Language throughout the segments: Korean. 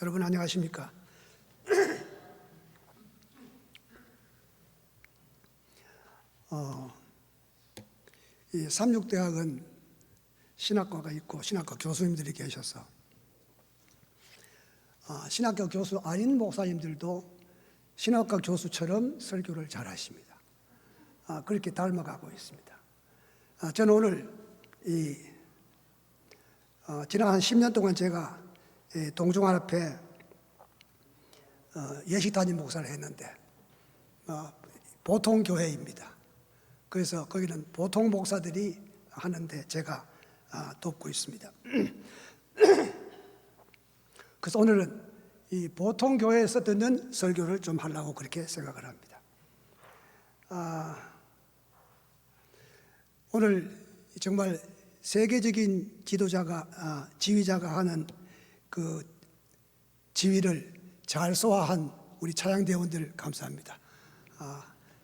여러분 안녕하십니까? 이 삼육대학은 신학과가 있고 신학과 교수님들이 계셔서 신학교 교수 아닌 목사님들도 신학과 교수처럼 설교를 잘하십니다. 그렇게 닮아가고 있습니다. 저는 오늘 지난 한 10년 동안 제가 동중한 앞에 예식 담임 목사를 했는데 보통 교회입니다. 그래서 거기는 보통 목사들이 하는데 제가 돕고 있습니다. 그래서 오늘은 이 보통 교회에서 듣는 설교를 좀 하려고 그렇게 생각을 합니다. 오늘 정말 세계적인 지도자가 지휘자가 하는 그 지휘를 잘 소화한 우리 찬양대원들 감사합니다.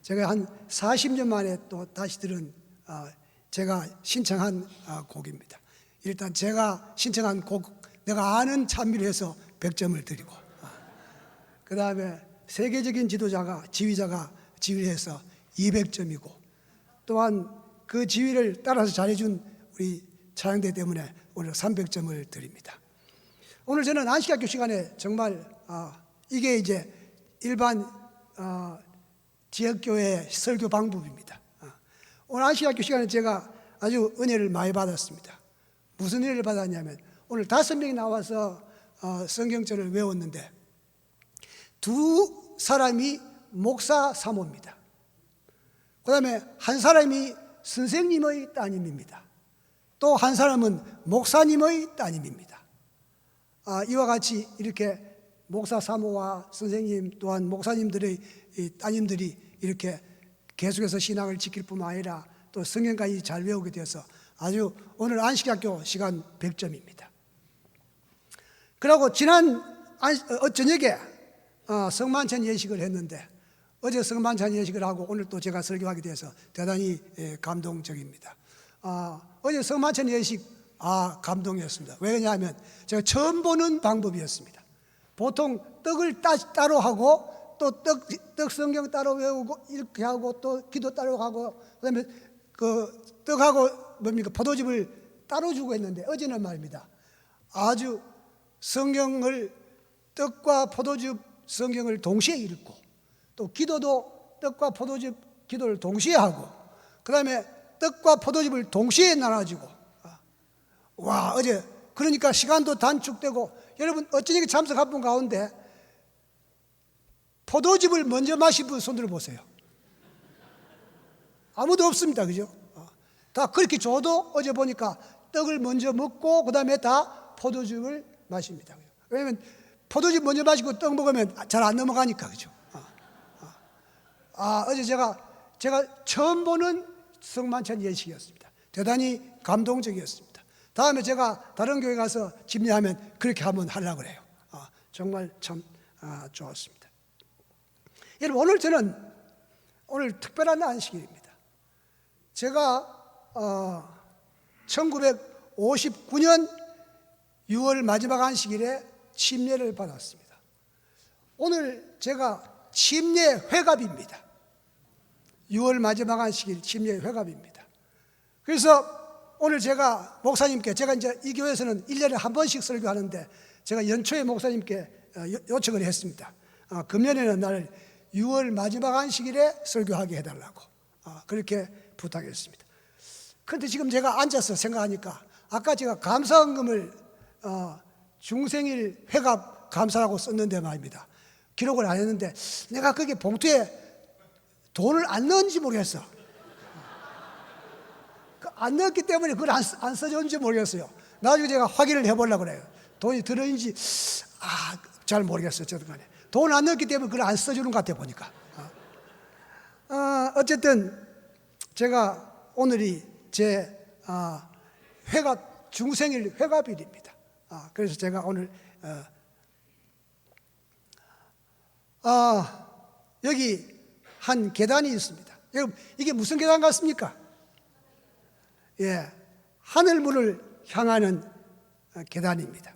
제가 한 40년 만에 또 다시 들은 제가 신청한 곡입니다. 일단 제가 신청한 곡 내가 아는 찬미를 해서 100점을 드리고 그 다음에 세계적인 지휘자가 지휘해서 200점이고 또한 그 지휘를 따라서 잘해준 우리 찬양대 때문에 오늘 300점을 드립니다. 오늘 저는 안식학교 시간에 정말 이게 이제 일반 지역교회 설교 방법입니다. 오늘 안식학교 시간에 제가 아주 은혜를 많이 받았습니다. 무슨 은혜를 받았냐면 오늘 5명이 나와서 성경절을 외웠는데 2 사람이 목사 사모입니다. 그 다음에 한 사람이 선생님의 따님입니다. 또 한 사람은 목사님의 따님입니다. 이와 같이 이렇게 목사 사모와 선생님 또한 목사님들의 따님들이 이렇게 계속해서 신앙을 지킬 뿐만 아니라 또 성경까지 잘 외우게 되어서 아주 오늘 안식학교 시간 100점입니다. 그리고 지난 저녁에 성만찬 예식을 했는데 어제 성만찬 예식을 하고 오늘 또 제가 설교하게 돼서 대단히 감동적입니다. 어제 성만찬 예식 감동이었습니다. 왜냐하면 제가 처음 보는 방법이었습니다. 보통 떡을 따로 하고 또 떡 성경 따로 외우고 이렇게 하고 또 기도 따로 하고 그다음에 그 떡하고 포도즙을 따로 주고 했는데 어제는 말입니다. 아주 성경을 떡과 포도즙 성경을 동시에 읽고 또 기도도 떡과 포도즙 기도를 동시에 하고 그 다음에 떡과 포도즙을 동시에 나눠주고 와 어제 그러니까 시간도 단축되고 여러분 어쩌니 참석한 분 가운데 포도즙을 먼저 마신 분 손 들어보세요. 아무도 없습니다. 그죠? 다 그렇게 줘도 어제 보니까 떡을 먼저 먹고 그 다음에 다 포도즙을 마십니다. 왜냐하면 포도즙 먼저 마시고 떡 먹으면 잘 안 넘어가니까. 그죠? 어제 제가 처음 보는 성만찬 예식이었습니다. 대단히 감동적이었습니다. 다음에 제가 다른 교회 가서 집례하면 그렇게 한번 하려고 그래요. 정말 참 좋았습니다. 여러분 오늘 저는 특별한 안식일입니다. 제가 1959년 6월 마지막 안식일에 침례를 받았습니다. 오늘 제가 침례 회갑입니다. 6월 마지막 안식일 침례 회갑입니다. 그래서 오늘 제가 목사님께 제가 이제 이 교회에서는 1년에 한 번씩 설교하는데 제가 연초에 목사님께 요청을 했습니다. 금년에는 나를 6월 마지막 안식일에 설교하게 해달라고 그렇게 부탁했습니다. 그런데 지금 제가 앉아서 생각하니까 아까 제가 감사헌금을 중생일 회갑 감사라고 썼는데 말입니다. 기록을 안 했는데 내가 그게 봉투에 돈을 안 넣은지 모르겠어. 안 넣었기 때문에 그걸 안 써줬는지 모르겠어요. 나중에 제가 확인을 해보려고 그래요. 돈이 들어있는지 잘 모르겠어요. 어쨌든 간에 돈을 안 넣었기 때문에 그걸 안 써주는 것 같아 보니까. 어쨌든 제가 오늘이 제 회갑 중생일 회갑일입니다. 그래서 제가 오늘 여기 한 계단이 있습니다. 여러분 이게 무슨 계단 같습니까? 하늘문을 향하는 계단입니다.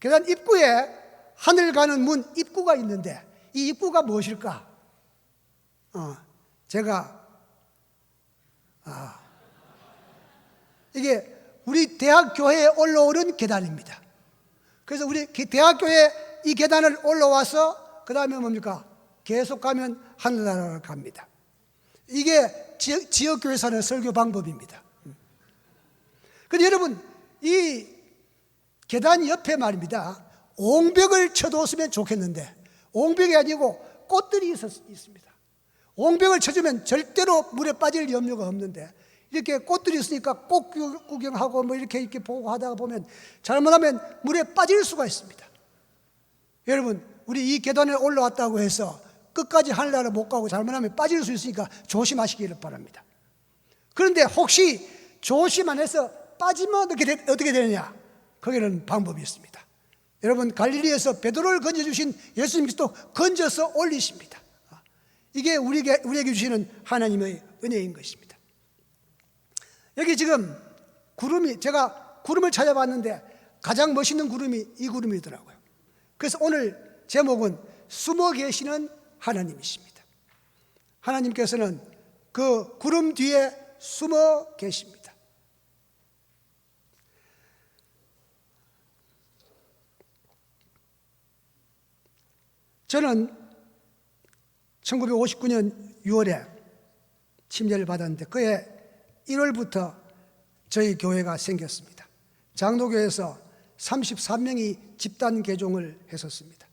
계단 입구에 하늘 가는 문 입구가 있는데 이 입구가 무엇일까? 이게 우리 대학교회에 올라오는 계단입니다. 그래서 우리 대학교에 이 계단을 올라와서 그 다음에 뭡니까? 계속 가면 하늘나라를 갑니다. 이게 지역교회에서 하는 설교 방법입니다. 근데 여러분, 이 계단 옆에 말입니다, 옹벽을 쳐두었으면 좋겠는데 옹벽이 아니고 꽃들이 있습니다. 옹벽을 쳐주면 절대로 물에 빠질 염려가 없는데 이렇게 꽃들이 있으니까 꽃 구경하고 뭐 이렇게 보고 하다가 보면 잘못하면 물에 빠질 수가 있습니다. 여러분, 우리 이 계단에 올라왔다고 해서 끝까지 하늘나라 못 가고 잘못하면 빠질 수 있으니까 조심하시기를 바랍니다. 그런데 혹시 조심 안 해서 빠지면 어떻게 되느냐? 거기는 방법이 있습니다. 여러분, 갈릴리에서 베드로를 건져주신 예수님께서 건져서 올리십니다. 이게 우리에게 주시는 하나님의 은혜인 것입니다. 여기 지금 제가 구름을 찾아봤는데 가장 멋있는 구름이 이 구름이더라고요. 그래서 오늘 제목은 숨어 계시는 하나님이십니다. 하나님께서는 그 구름 뒤에 숨어 계십니다. 저는 1959년 6월에 침례를 받았는데 그해 1월부터 저희 교회가 생겼습니다. 장로교에서 33명이 집단 개종을 했었습니다.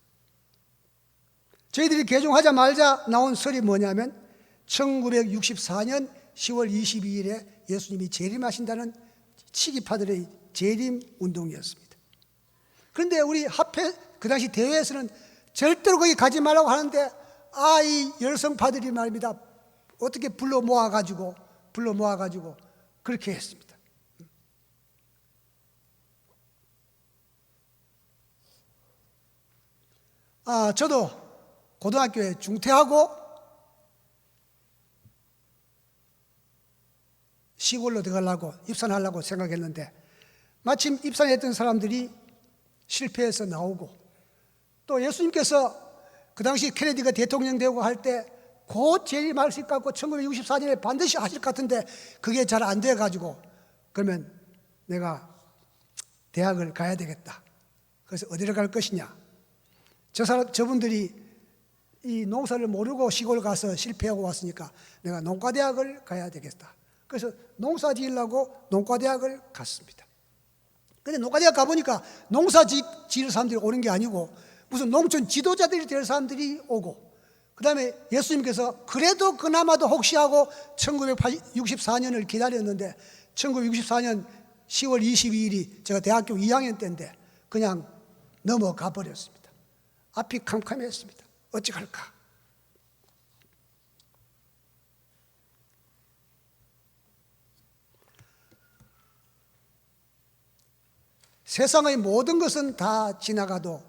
저희들이 개종하자마자 나온 설이 뭐냐면 1964년 10월 22일에 예수님이 재림하신다는 치기파들의 재림 운동이었습니다. 그런데 우리 합회 그 당시 대회에서는 절대로 거기 가지 말라고 하는데 이 열성파들이 말입니다, 어떻게 불러 모아가지고 그렇게 했습니다. 저도 고등학교에 중퇴하고 시골로 들어가려고 입산하려고 생각했는데 마침 입산했던 사람들이 실패해서 나오고 또 예수님께서 그 당시 케네디가 대통령 되고 할 때 곧 재림하실 것 같고 1964년에 반드시 하실 것 같은데 그게 잘 안 돼가지고 그러면 내가 대학을 가야 되겠다. 그래서 어디를 갈 것이냐? 저분들이 이 농사를 모르고 시골 가서 실패하고 왔으니까 내가 농과대학을 가야 되겠다. 그래서 농사 지으려고 농과대학을 갔습니다. 근데 농과대학 가보니까 농사 지을 사람들이 오는 게 아니고 무슨 농촌 지도자들이 될 사람들이 오고 그 다음에 예수님께서 그래도 그나마도 혹시 하고 1964년을 기다렸는데 1964년 10월 22일이 제가 대학교 2학년 때인데 그냥 넘어가 버렸습니다. 앞이 캄캄했습니다. 어찌할까? 세상의 모든 것은 다 지나가도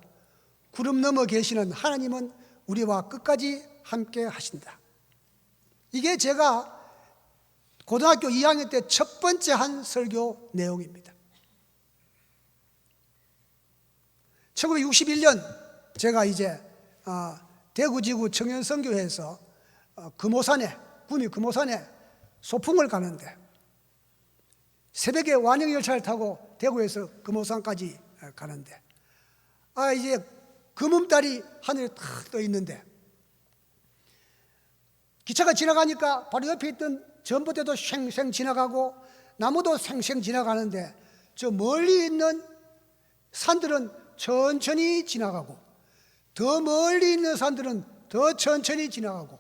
구름 넘어 계시는 하나님은 우리와 끝까지 함께 하신다. 이게 제가 고등학교 2학년 때 첫 번째 한 설교 내용입니다. 1961년 제가 이제 대구지구 청년선교회에서 구미 금오산에 소풍을 가는데 새벽에 완행열차를 타고 대구에서 금오산까지 가는데 이제 금음달이 하늘에 탁 떠 있는데 기차가 지나가니까 바로 옆에 있던 전봇대도 쉥쉥 지나가고 나무도 쉥쉥 지나가는데 저 멀리 있는 산들은 천천히 지나가고 더 멀리 있는 산들은 더 천천히 지나가고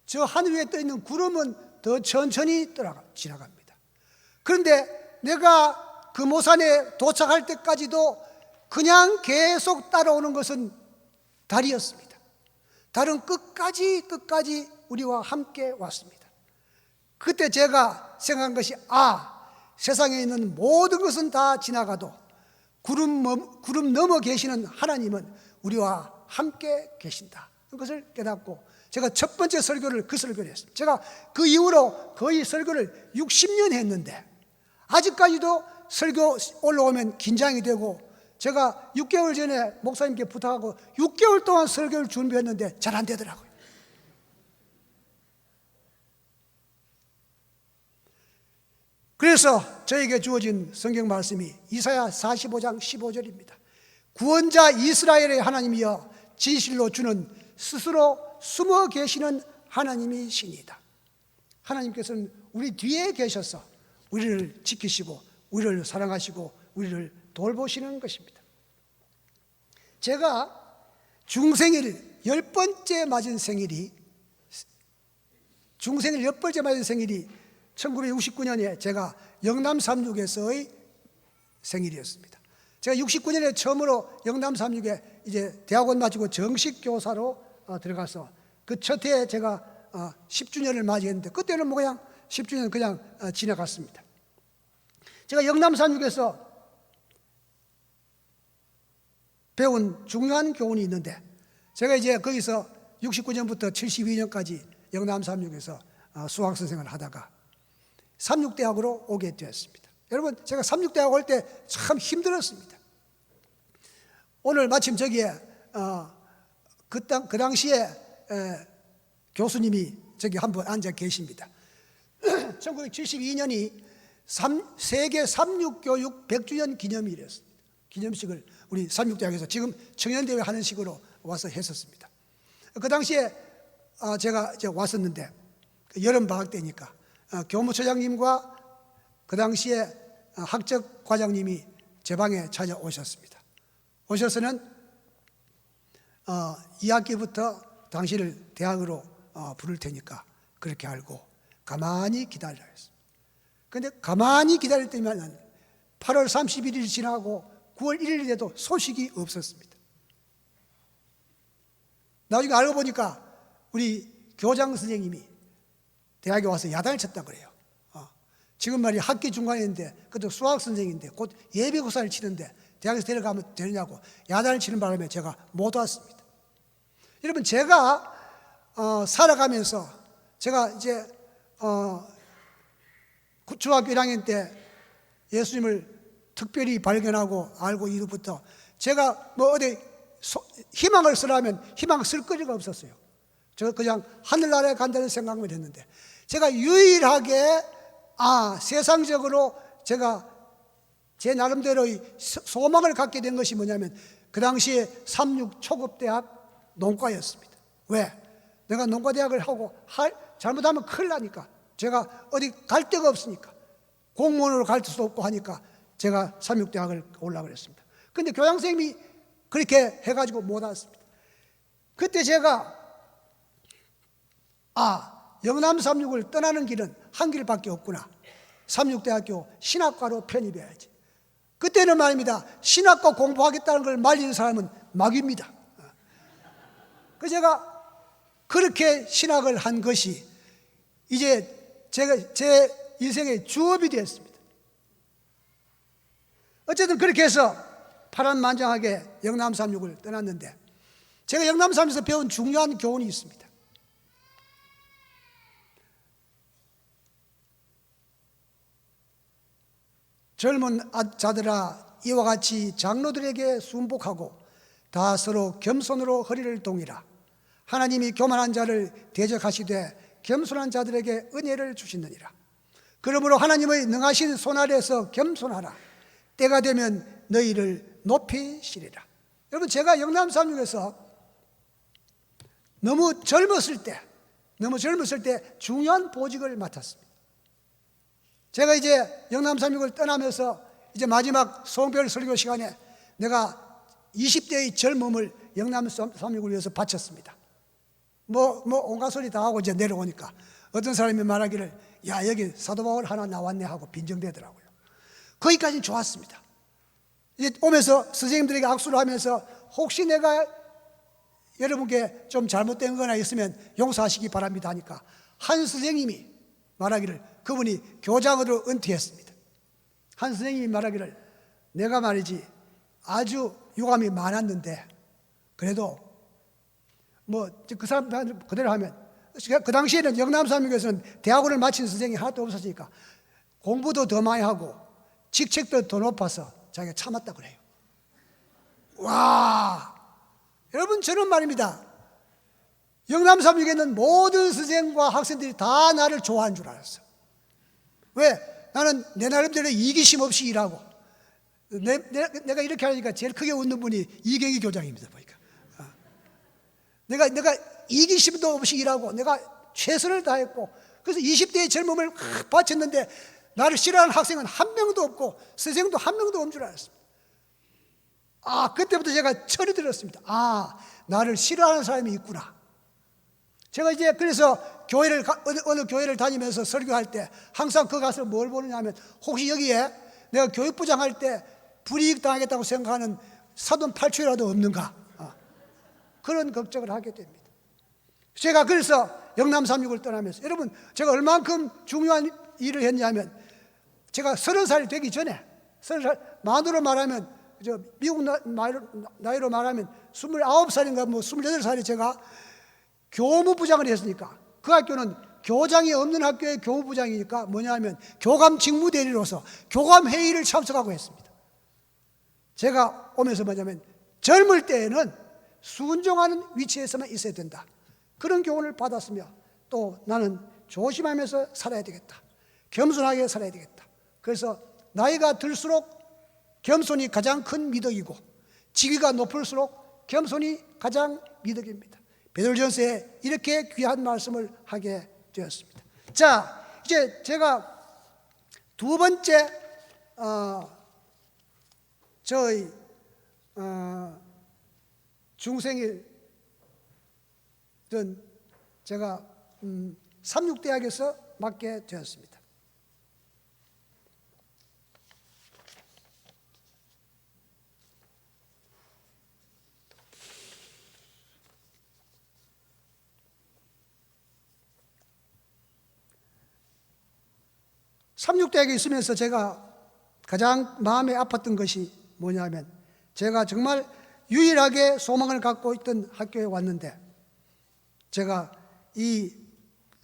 저 하늘 위에 떠 있는 구름은 더 천천히 지나갑니다. 그런데 내가 금오산에 도착할 때까지도 그냥 계속 따라오는 것은 달이었습니다. 달은 끝까지 우리와 함께 왔습니다. 그때 제가 생각한 것이 세상에 있는 모든 것은 다 지나가도 구름 넘어 계시는 하나님은 우리와 함께 계신다. 그것을 깨닫고 제가 첫 번째 설교를 그 설교를 했습니다. 제가 그 이후로 거의 설교를 60년 했는데 아직까지도 설교 올라오면 긴장이 되고 제가 6개월 전에 목사님께 부탁하고 6개월 동안 설교를 준비했는데 잘 안 되더라고요. 그래서 저에게 주어진 성경 말씀이 이사야 45장 15절입니다. 구원자 이스라엘의 하나님이여 진실로 주는 스스로 숨어 계시는 하나님이시니다. 하나님께서는 우리 뒤에 계셔서 우리를 지키시고 우리를 사랑하시고 우리를 돌보시는 것입니다. 제가 중생일 10번째 맞은 생일이 1969년에 제가 영남 삼육에서의 생일이었습니다. 제가 69년에 처음으로 영남 삼육에 이제 대학원 마치고 정식 교사로 들어가서 그 첫 해에 제가 10주년을 맞이했는데 그때는 뭐 그냥 10주년 그냥 지나갔습니다. 제가 영남 삼육에서 배운 중요한 교훈이 있는데 제가 이제 거기서 69년부터 72년까지 영남 삼육에서 수학 선생을 하다가 삼육대학으로 오게 되었습니다. 여러분, 제가 삼육대학 올 때 참 힘들었습니다. 오늘 마침 저기에 그 당시에 교수님이 저기 한 분 앉아 계십니다. 1972년이 세계 삼육교육 100주년 기념일이었습니다. 기념식을 우리 삼육대학에서 지금 청년대회 하는 식으로 와서 했었습니다. 그 당시에 제가 이제 왔었는데 여름방학 때니까 교무처장님과 그 당시에 학적 과장님이 제 방에 찾아오셨습니다. 오셔서는 2학기부터 당신을 대학으로 부를 테니까 그렇게 알고 가만히 기다리라 했습니다. 그런데 가만히 기다릴 때면 8월 31일이 지나고 9월 1일이 돼도 소식이 없었습니다. 나중에 알고 보니까 우리 교장 선생님이 대학에 와서 야단을 쳤다고 그래요. 지금 말이 학기 중간인데 그것도 수학 선생인데 곧 예비고사를 치는데 대학에서 데려가면 되느냐고 야단을 치는 바람에 제가 못 왔습니다. 여러분, 제가 살아가면서 제가 이제 중학교 1학년 때 예수님을 특별히 발견하고 알고 이후부터 제가 뭐 어디 희망을 쓰라면 희망 쓸 거리가 없었어요. 제가 그냥 하늘나라에 간다는 생각만 했는데 제가 유일하게 세상적으로 제가 제 나름대로의 소망을 갖게 된 것이 뭐냐면 그 당시에 삼육 초급대학 농과였습니다. 왜? 내가 농과대학을 하고 잘못하면 큰일 나니까 제가 어디 갈 데가 없으니까 공무원으로 갈 수도 없고 하니까 제가 삼육대학을 올라가고 그랬습니다. 그런데 교장선생님이 그렇게 해가지고 못 왔습니다. 그때 제가 영남 삼육을 떠나는 길은 한 길밖에 없구나. 삼육대학교 신학과로 편입해야지. 그때는 말입니다, 신학과 공부하겠다는 걸 말리는 사람은 마귀입니다. 그래서 제가 그렇게 신학을 한 것이 이제 제 인생의 주업이 되었습니다. 어쨌든 그렇게 해서 파란만장하게 영남 삼육을 떠났는데 제가 영남 삼육에서 배운 중요한 교훈이 있습니다. 젊은 자들아, 이와 같이 장로들에게 순복하고 다 서로 겸손으로 허리를 동이라. 하나님이 교만한 자를 대적하시되 겸손한 자들에게 은혜를 주시느니라. 그러므로 하나님의 능하신 손 아래에서 겸손하라. 때가 되면 너희를 높이시리라. 여러분, 제가 영남 삼육에서 너무 젊었을 때 중요한 보직을 맡았습니다. 제가 이제 영남 삼육을 떠나면서 이제 마지막 송별 설교 시간에 내가 20대의 젊음을 영남 삼육을 위해서 바쳤습니다. 뭐 온갖 소리 다 하고 이제 내려오니까 어떤 사람이 말하기를 야, 여기 사도 바울 하나 나왔네 하고 빈정대더라고요. 거기까지는 좋았습니다. 이제 오면서 선생님들에게 악수를 하면서 혹시 내가 여러분께 좀 잘못된 거나 있으면 용서하시기 바랍니다 하니까 한 선생님이 말하기를, 그분이 교장으로 은퇴했습니다. 한 선생님이 말하기를 내가 말이지 아주 유감이 많았는데 그래도 뭐 그 사람 그대로 하면, 그 당시에는 영남 삼육에서는 대학원을 마친 선생님이 하나도 없었으니까 공부도 더 많이 하고 직책도 더 높아서 자기가 참았다고 그래요. 와, 여러분 저는 말입니다. 영남 3육에 있는 모든 선생과 학생들이 다 나를 좋아하는 줄 알았어. 왜? 나는 내 나름대로 이기심 없이 일하고 내가 이렇게 하니까 제일 크게 웃는 분이 이경희 교장입니다. 보니까 내가 이기심도 없이 일하고 내가 최선을 다했고 그래서 20대의 젊음을 바쳤는데 나를 싫어하는 학생은 한 명도 없고 선생도 한 명도 없는 줄 알았습니다. 그때부터 제가 철이 들었습니다. 나를 싫어하는 사람이 있구나. 제가 이제 그래서 어느 교회를 다니면서 설교할 때 항상 그 가서 뭘 보느냐 하면 혹시 여기에 내가 교육부장 할 때 불이익 당하겠다고 생각하는 사돈 팔초이라도 없는가, 그런 걱정을 하게 됩니다. 제가 그래서 영남 3육을 떠나면서 여러분 제가 얼만큼 중요한 일을 했냐면 제가 30살이 되기 전에 30살 만으로 말하면 미국 나이로 말하면 29살인가 28살에 제가 교무부장을 했으니까 그 학교는 교장이 없는 학교의 교무부장이니까 뭐냐면 교감 직무대리로서 교감 회의를 참석하고 했습니다. 제가 오면서 뭐냐면 젊을 때에는 순종하는 위치에서만 있어야 된다. 그런 교훈을 받았으며 또 나는 조심하면서 살아야 되겠다. 겸손하게 살아야 되겠다. 그래서 나이가 들수록 겸손이 가장 큰 미덕이고 직위가 높을수록 겸손이 가장 미덕입니다. 베드로전서에 이렇게 귀한 말씀을 하게 되었습니다. 자, 이제 제가 두 번째 저희 중생일은 제가 삼육대학에서 맡게 되었습니다. 삼육대학에 있으면서 제가 가장 마음에 아팠던 것이 뭐냐면 제가 정말 유일하게 소망을 갖고 있던 학교에 왔는데 제가 이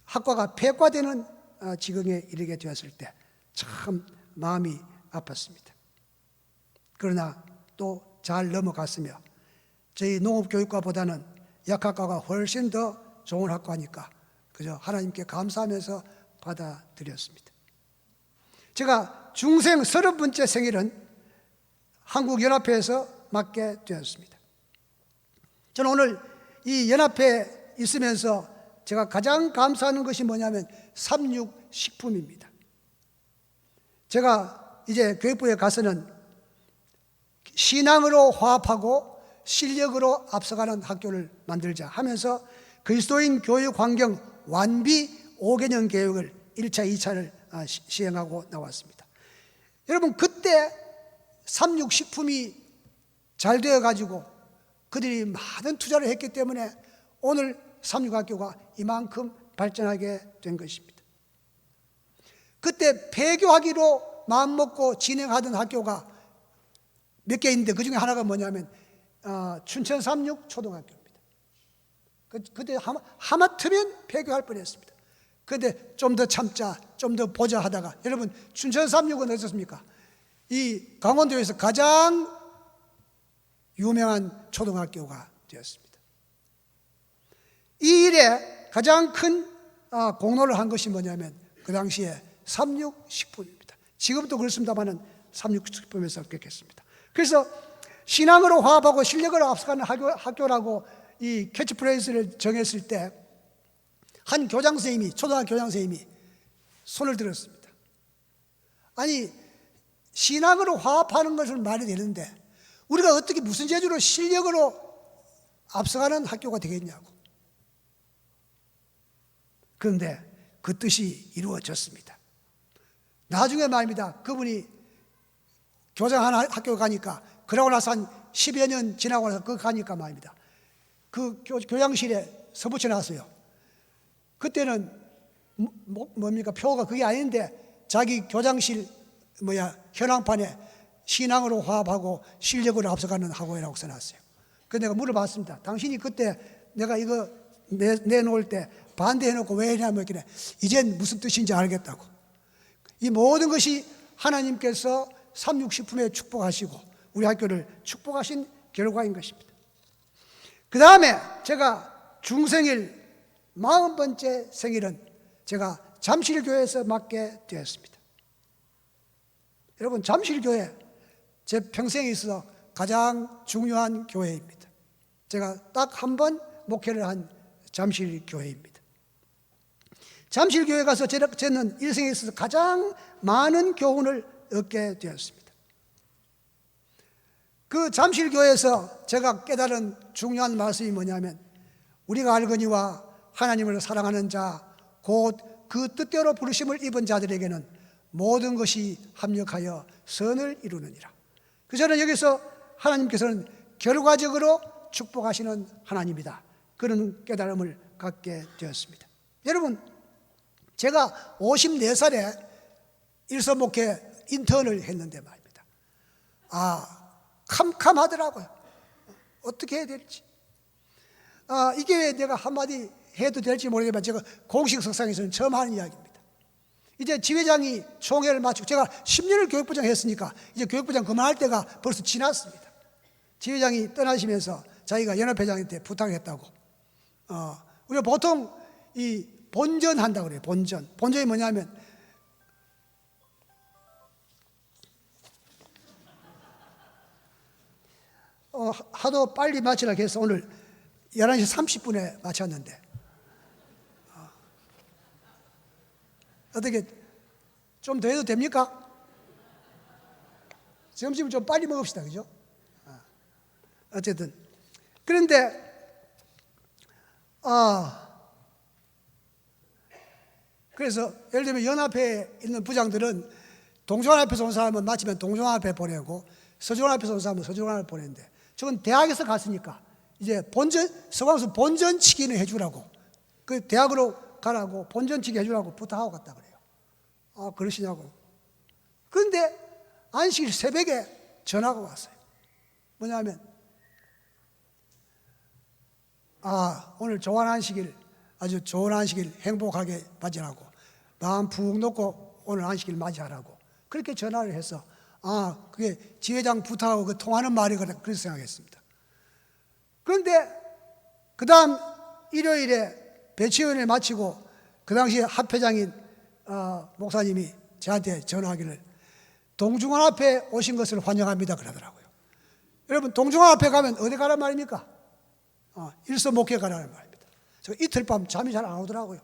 학과가 폐과되는 지경에 이르게 되었을 때 참 마음이 아팠습니다. 그러나 또 잘 넘어갔으며 저희 농업교육과보다는 약학과가 훨씬 더 좋은 학과니까 그저 하나님께 감사하면서 받아들였습니다. 제가 중생 30번째 생일은 한국연합회에서 맞게 되었습니다. 저는 오늘 이 연합회에 있으면서 제가 가장 감사하는 것이 뭐냐면 삼육식품입니다. 제가 이제 교육부에 가서는 신앙으로 화합하고 실력으로 앞서가는 학교를 만들자 하면서 그리스도인 교육 환경 완비 5개년 계획을 1차, 2차를 시행하고 나왔습니다. 여러분 그때 삼육식품이 잘 되어가지고 그들이 많은 투자를 했기 때문에 오늘 삼육학교가 이만큼 발전하게 된 것입니다. 그때 폐교하기로 마음먹고 진행하던 학교가 몇 개 있는데 그 중에 하나가 뭐냐면 춘천 삼육초등학교입니다. 그때 하마터면 폐교할 뻔했습니다. 그런데 좀 더 참자, 좀 더 보자 하다가 여러분 춘천 삼육은 어떻습니까? 이 강원도에서 가장 유명한 초등학교가 되었습니다. 이 일에 가장 큰 공로를 한 것이 뭐냐면 그 당시에 삼육식품입니다. 지금도 그렇습니다만은 삼육식품에서 그랬겠습니다. 그래서 신앙으로 화합하고 실력으로 앞서가는 학교라고 이 캐치프레이즈를 정했을 때 한 교장 선생님이 초등학교 교장 선생님이 손을 들었습니다. 아니 신앙으로 화합하는 것은 말이 되는데 우리가 어떻게 무슨 재주로 실력으로 앞서가는 학교가 되겠냐고. 그런데 그 뜻이 이루어졌습니다. 나중에 말입니다. 그분이 교장 하나 학교 가니까 그러고 나서 한 10여 년 지나고 나서 그 가니까 말입니다. 그 교양실에 서붙여 놨어요. 그때는 뭡니까? 표가 그게 아닌데 자기 교장실 현황판에 신앙으로 화합하고 실력으로 앞서가는 학원이라고 써놨어요. 그래서 내가 물어봤습니다. 당신이 그때 내가 이거 내놓을 때 반대해놓고 왜 했냐면 이렇게 이젠 무슨 뜻인지 알겠다고. 이 모든 것이 하나님께서 삼육식품에 축복하시고 우리 학교를 축복하신 결과인 것입니다. 그 다음에 제가 중생일 40번째 생일은 제가 잠실교회에서 맞게 되었습니다. 여러분, 잠실교회 제 평생에 있어서 가장 중요한 교회입니다. 제가 딱 한 번 목회를 한 잠실교회입니다. 잠실교회 가서 저는 일생에 있어서 가장 많은 교훈을 얻게 되었습니다. 그 잠실교회에서 제가 깨달은 중요한 말씀이 뭐냐면, 우리가 알거니와 하나님을 사랑하는 자 곧 그 뜻대로 부르심을 입은 자들에게는 모든 것이 합력하여 선을 이루느니라. 그 저는 여기서 하나님께서는 결과적으로 축복하시는 하나님이다, 그런 깨달음을 갖게 되었습니다. 여러분, 제가 54살에 일서목회 인턴을 했는데 말입니다. 캄캄하더라고요. 어떻게 해야 될지. 이게 왜 내가 한마디 해도 될지 모르겠지만 제가 공식 석상에서는 처음 하는 이야기입니다. 이제 지회장이 총회를 마치고 제가 10년을 교육부장 했으니까 이제 교육부장 그만할 때가 벌써 지났습니다. 지회장이 떠나시면서 자기가 연합회장한테 부탁했다고. 우리가 보통 이 본전한다고 그래요. 본전이 뭐냐면 하도 빨리 마치라고 해서 오늘 11시 30분에 마쳤는데 어떻게 좀 더 해도 됩니까? 점심을 좀 빨리 먹읍시다, 그죠? 어쨌든 그런데 그래서 예를 들면 연합회에 있는 부장들은 동종연합회에서 온 사람은 마치면 동종연합회 보내고 서종연합회에서 온 사람은 서종연합회 보내는데 저는 대학에서 갔으니까 이제 서광수 본전치기는 해주라고, 그 대학으로 가라고 본전치기 해주라고 부탁하고 갔다 그래요. 그러시냐고. 그런데 안식일 새벽에 전화가 왔어요. 뭐냐면 오늘 좋은 안식일, 아주 좋은 안식일 행복하게 맞이하고 마음 푹 놓고 오늘 안식일 맞이하라고 그렇게 전화를 해서 그게 지회장 부탁하고 그 통하는 말이 그렇게 생각했습니다. 그런데 그 다음 일요일에 배치위원회 마치고 그 당시 합회장인 목사님이 저한테 전화하기를 동중원앞에 오신 것을 환영합니다 그러더라고요. 여러분, 동중원앞에 가면 어디 가란 말입니까? 일서목회 가라는 말입니다. 저 이틀 밤 잠이 잘 안 오더라고요.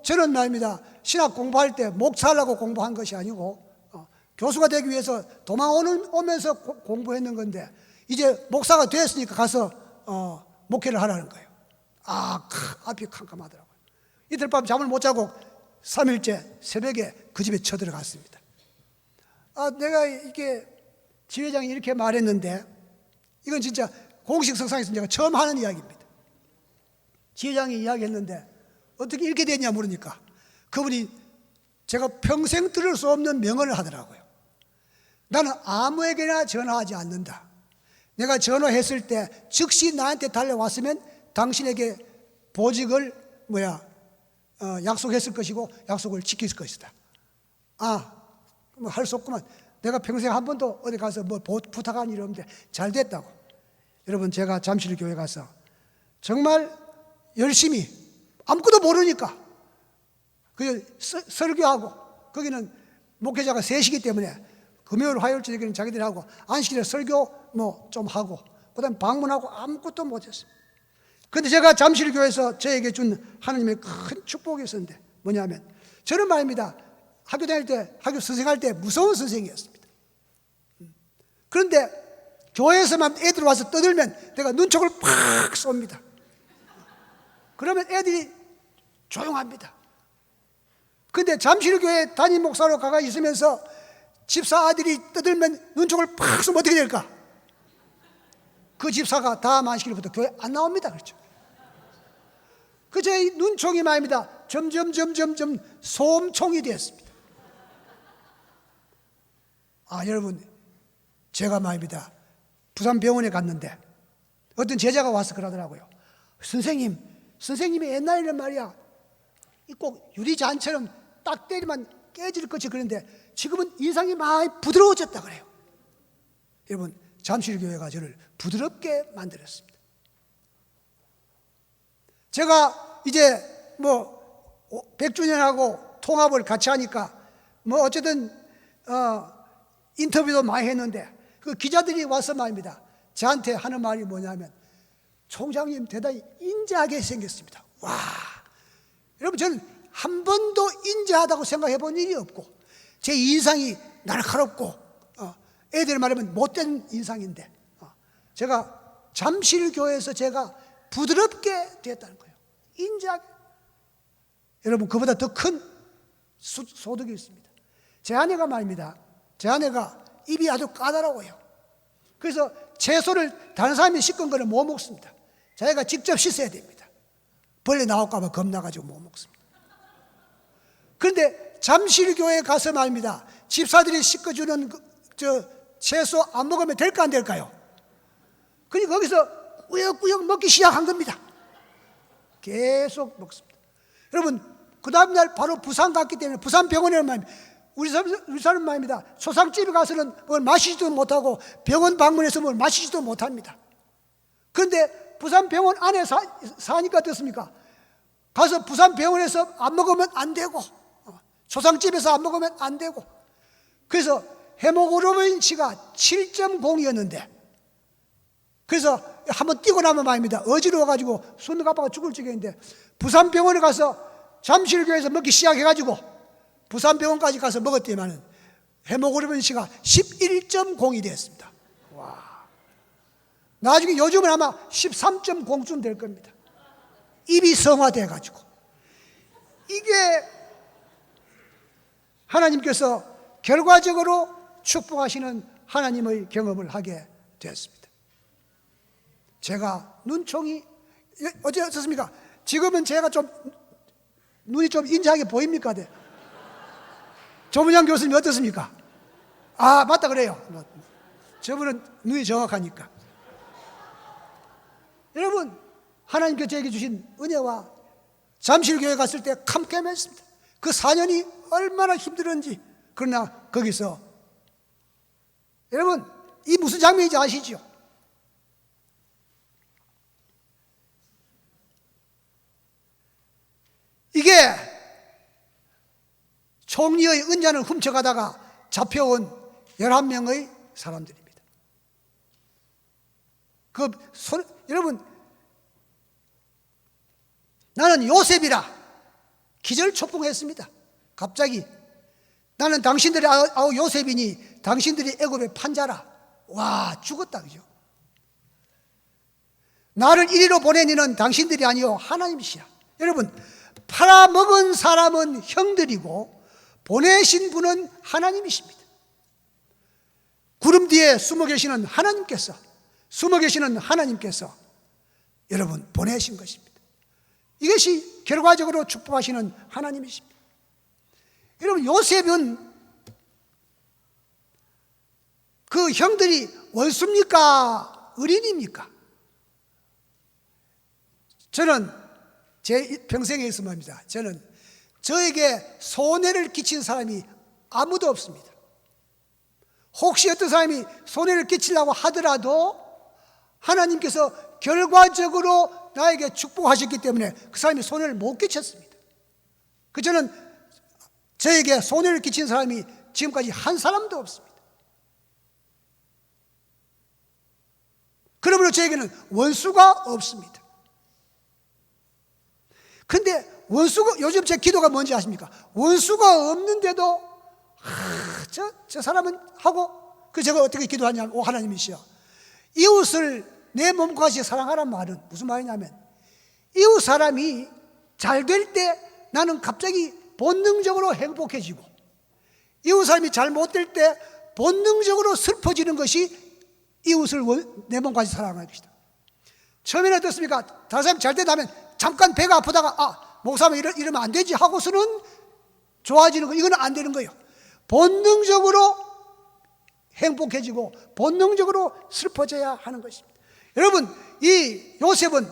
저는 말입니다, 신학 공부할 때 목사하려고 공부한 것이 아니고 교수가 되기 위해서 오면서 공부했는 건데 이제 목사가 되었으니까 가서 목회를 하라는 거예요. 앞이 캄캄하더라고요. 이틀 밤 잠을 못 자고 3일째 새벽에 그 집에 쳐들어갔습니다. 내가 이게 지회장이 이렇게 말했는데 이건 진짜 공식 석상에서 제가 처음 하는 이야기입니다. 지회장이 이야기했는데 어떻게 이렇게 됐냐 물으니까 그분이 제가 평생 들을 수 없는 명언을 하더라고요. 나는 아무에게나 전화하지 않는다. 내가 전화했을 때 즉시 나한테 달려왔으면 당신에게 보직을 약속했을 것이고 약속을 지킬 것이다. 할 수 없구만. 내가 평생 한 번도 어디 가서 부탁한 일이 없는데 잘 됐다고. 여러분, 제가 잠실교회 가서 정말 열심히 아무것도 모르니까 설교하고, 거기는 목회자가 셋이기 때문에 금요일 화요일 저녁에는 자기들이 하고 안식일에 설교 좀 하고 그다음에 방문하고 아무것도 못했어요. 그런데 제가 잠실교회에서 저에게 준 하나님의 큰 축복이 있었는데 뭐냐면 저는 말입니다, 학교 다닐 때, 학교 선생할 때 무서운 선생이었습니다. 그런데 교회에서만 애들 와서 떠들면 내가 눈촉을 팍 쏩니다. 그러면 애들이 조용합니다. 그런데 잠실교회 담임 목사로 가가 있으면서 집사 아들이 떠들면 눈촉을 팍 쏘면 어떻게 될까? 그 집사가 다음 안식일부터 교회 안 나옵니다. 그렇죠? 제 눈총이 말입니다, 점점 소음총이 되었습니다. 여러분, 제가 말입니다, 부산 병원에 갔는데 어떤 제자가 와서 그러더라고요. 선생님이 옛날에는 말이야 꼭 유리잔처럼 딱 때리면 깨질 것이 그런데 지금은 인상이 많이 부드러워졌다 그래요. 여러분, 잠실교회가 저를 부드럽게 만들었습니다. 제가 이제 100주년하고 통합을 같이 하니까 어쨌든 인터뷰도 많이 했는데 그 기자들이 와서 말입니다. 저한테 하는 말이 뭐냐면, 총장님 대단히 인자하게 생겼습니다. 와, 여러분, 저는 한 번도 인자하다고 생각해 본 일이 없고, 제 인상이 날카롭고 애들 말하면 못된 인상인데, 제가 잠실교회에서 제가 부드럽게 됐다는 거예요. 인자하게. 여러분, 그보다 더 큰 소득이 있습니다. 제 아내가 말입니다. 제 아내가 입이 아주 까다로워요. 그래서 채소를 다른 사람이 씻은 거를 못 먹습니다. 자기가 직접 씻어야 됩니다. 벌레 나올까 봐 겁나가지고 못 먹습니다. 그런데 잠실교회에 가서 말입니다. 집사들이 씻어주는 채소 안 먹으면 될까 안 될까요? 그러니까 거기서 꾸역꾸역 먹기 시작한 겁니다. 계속 먹습니다. 여러분, 그 다음날 바로 부산 갔기 때문에 부산 병원에 말입니다. 우리 사람 말입니다. 초상집에 가서는 뭘 마시지도 못하고 병원 방문해서 뭘 마시지도 못합니다. 그런데 부산 병원 안에 사니까 어떻습니까? 가서 부산 병원에서 안 먹으면 안 되고, 초상집에서 안 먹으면 안 되고, 그래서 헤모글로빈치가 7.0이었는데, 그래서 한번 뛰고 나면 말입니다. 어지러워가지고 손 가빠가 죽을 지경인데, 부산 병원에 가서 잠실교회에서 먹기 시작해가지고 부산병원까지 가서 먹었더니만 헤모글로빈치가 11.0이 됐습니다. 와. 나중에 요즘은 아마 13.0쯤 될 겁니다. 입이 성화돼가지고. 이게 하나님께서 결과적으로 축복하시는 하나님의 경험을 하게 되었습니다. 제가 눈총이 어제 어떻습니까? 지금은 제가 좀 눈이 좀 인자하게 보입니까? 네. 조문양 교수님 어떻습니까? 아, 맞다 그래요. 저분은 눈이 정확하니까. 여러분, 하나님께서 저에게 주신 은혜와 잠실교회 갔을 때 캄캄했습니다. 그 4년이 얼마나 힘들었는지. 그러나 거기서 여러분, 이 무슨 장면인지 아시죠? 이게 총리의 은잔을 훔쳐가다가 잡혀온 11명의 사람들입니다. 여러분, 나는 요셉이라 기절초풍했습니다. 갑자기 나는 당신들의 아우 요셉이니 당신들이 애굽의 판자라. 와, 죽었다, 그죠? 나를 이리로 보낸 이는 당신들이 아니요 하나님이시라. 여러분, 팔아먹은 사람은 형들이고 보내신 분은 하나님이십니다. 구름 뒤에 숨어 계시는 하나님께서, 여러분 보내신 것입니다. 이것이 결과적으로 축복하시는 하나님이십니다. 여러분, 요셉은 그 형들이 원수입니까? 의린입니까? 저는 제 평생에 있어 말입니다. 저는 저에게 손해를 끼친 사람이 아무도 없습니다. 혹시 어떤 사람이 손해를 끼치려고 하더라도 하나님께서 결과적으로 나에게 축복하셨기 때문에 그 사람이 손해를 못 끼쳤습니다. 저는 저에게 손해를 끼친 사람이 지금까지 한 사람도 없습니다. 그러므로 저에게는 원수가 없습니다. 그런데 원수가, 요즘 제 기도가 뭔지 아십니까? 원수가 없는데도 저 사람은 하고, 제가 어떻게 기도하냐면, 오 하나님이시여, 이웃을 내 몸과 같이 사랑하란 말은 무슨 말이냐면, 이웃 사람이 잘 될 때 나는 갑자기 본능적으로 행복해지고, 이웃 사람이 잘 못 될 때 본능적으로 슬퍼지는 것이 이웃을 내 몸과 같이 사랑하는 것이다. 처음에는 어떻습니까? 다른 사람이 잘 된다면 잠깐 배가 아프다가 목사님 이러면 안 되지 하고서는 좋아지는 거, 이건 안 되는 거예요. 본능적으로 행복해지고 본능적으로 슬퍼져야 하는 것입니다. 여러분, 이 요셉은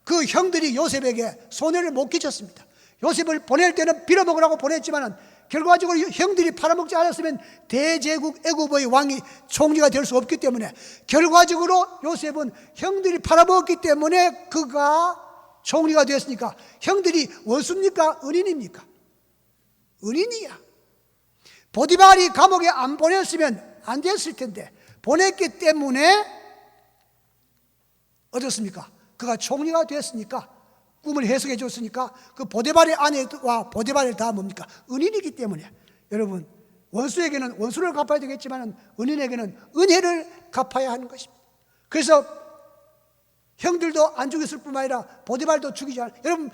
그 형들이 요셉에게 손해를 못 끼쳤습니다. 요셉을 보낼 때는 빌어먹으라고 보냈지만 결과적으로 형들이 팔아먹지 않았으면 대제국 애굽의 왕이 총리가 될 수 없기 때문에, 결과적으로 요셉은 형들이 팔아먹었기 때문에 그가 총리가 되었으니까, 형들이 원수입니까? 은인입니까? 은인이야. 보디발이 감옥에 안 보냈으면 안 됐을 텐데 보냈기 때문에 어떻습니까? 그가 총리가 됐으니까, 꿈을 해석해 줬으니까, 그 보디발의 아내와 보디발이 다 뭡니까? 은인이기 때문에. 여러분, 원수에게는 원수를 갚아야 되겠지만 은인에게는 은혜를 갚아야 하는 것입니다. 그래서 형들도 안 죽였을 뿐만 아니라 보디발도 죽이지 않아요. 여러분,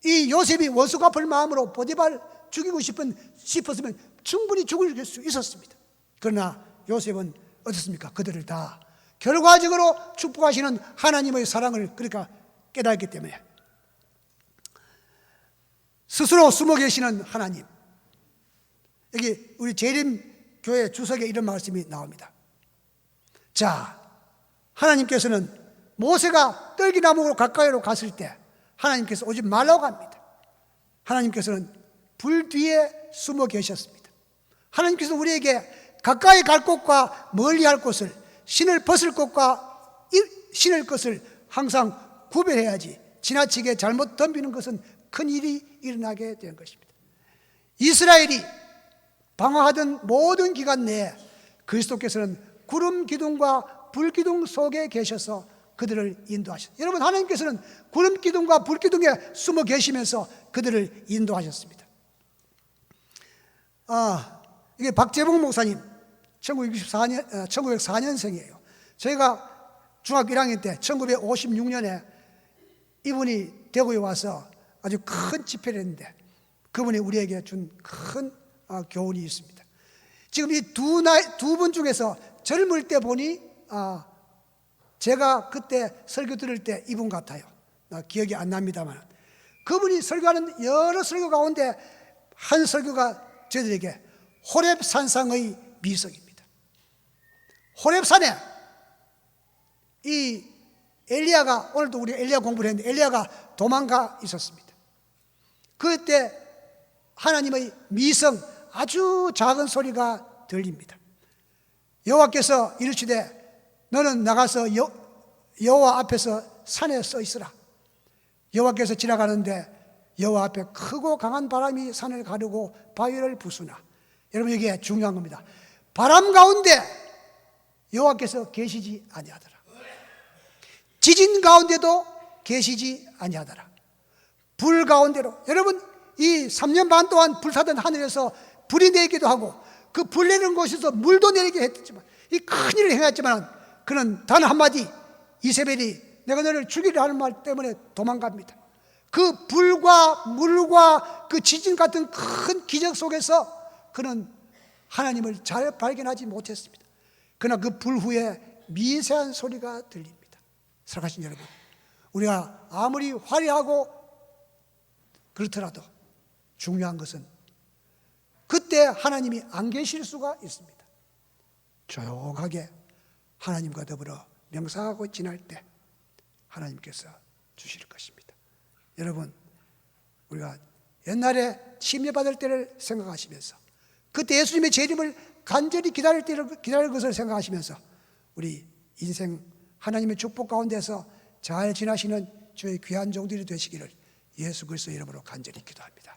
이 요셉이 원수 갚을 마음으로 보디발 죽이고 싶었으면 충분히 죽을 수 있었습니다. 그러나 요셉은 어떻습니까? 그들을 다 결과적으로 축복하시는 하나님의 사랑을 그러니까 깨달았기 때문에, 스스로 숨어 계시는 하나님. 여기 우리 재림교회 주석에 이런 말씀이 나옵니다. 자, 하나님께서는 모세가 떨기나무로 가까이로 갔을 때 하나님께서 오지 말라고 합니다. 하나님께서는 불 뒤에 숨어 계셨습니다. 하나님께서 우리에게 가까이 갈 곳과 멀리 할 곳을, 신을 벗을 곳과 신을 것을 항상 구별해야지 지나치게 잘못 덤비는 것은 큰 일이 일어나게 된 것입니다. 이스라엘이 방황하던 모든 기간 내에 그리스도께서는 구름 기둥과 불 기둥 속에 계셔서 그들을 인도하셨습니다. 여러분, 하나님께서는 구름 기둥과 불 기둥에 숨어 계시면서 그들을 인도하셨습니다. 이게 박재봉 목사님 1904년생이에요. 저희가 중학교 1학년 때 1956년에 이분이 대구에 와서 아주 큰 집회를 했는데 그분이 우리에게 준 큰 교훈이 있습니다. 지금 이 두 분 중에서 젊을 때 보니 제가 그때 설교 들을 때 이분 같아요. 기억이 안 납니다만, 그분이 설교하는 여러 설교 가운데 한 설교가 저희들에게 호렙산상의 미성입니다. 호렙산에 이 엘리야가, 오늘도 우리 엘리야 공부를 했는데 엘리야가 도망가 있었습니다. 그때 하나님의 미성, 아주 작은 소리가 들립니다. 여호와께서 이르시되 너는 나가서 여호와 앞에서 산에 서 있으라. 여호와께서 지나가는데 여호와 앞에 크고 강한 바람이 산을 가르고 바위를 부수나. 여러분, 이게 중요한 겁니다. 바람 가운데 여호와께서 계시지 아니하더라. 지진 가운데도 계시지 아니하더라. 불 가운데로. 여러분, 이 3년 반 동안 불타던 하늘에서 불이 내리기도 하고 그 불 내리는 곳에서 물도 내리게 했지만, 이 큰일을 행했지만 그는 단 한마디, 이세벨이 내가 너를 죽이려 하는 말 때문에 도망갑니다. 그 불과 물과 그 지진 같은 큰 기적 속에서 그는 하나님을 잘 발견하지 못했습니다. 그러나 그 불 후에 미세한 소리가 들립니다. 사랑하신 여러분, 우리가 아무리 화려하고 그렇더라도 중요한 것은 그때 하나님이 안 계실 수가 있습니다. 조용하게 하나님과 더불어 명상하고 지날 때 하나님께서 주실 것입니다. 여러분, 우리가 옛날에 침례받을 때를 생각하시면서, 그때 예수님의 재림을 간절히 기다릴 것을 생각하시면서 우리 인생 하나님의 축복 가운데서 잘 지나시는 주의 귀한 종들이 되시기를 예수 그리스도의 이름으로 간절히 기도합니다.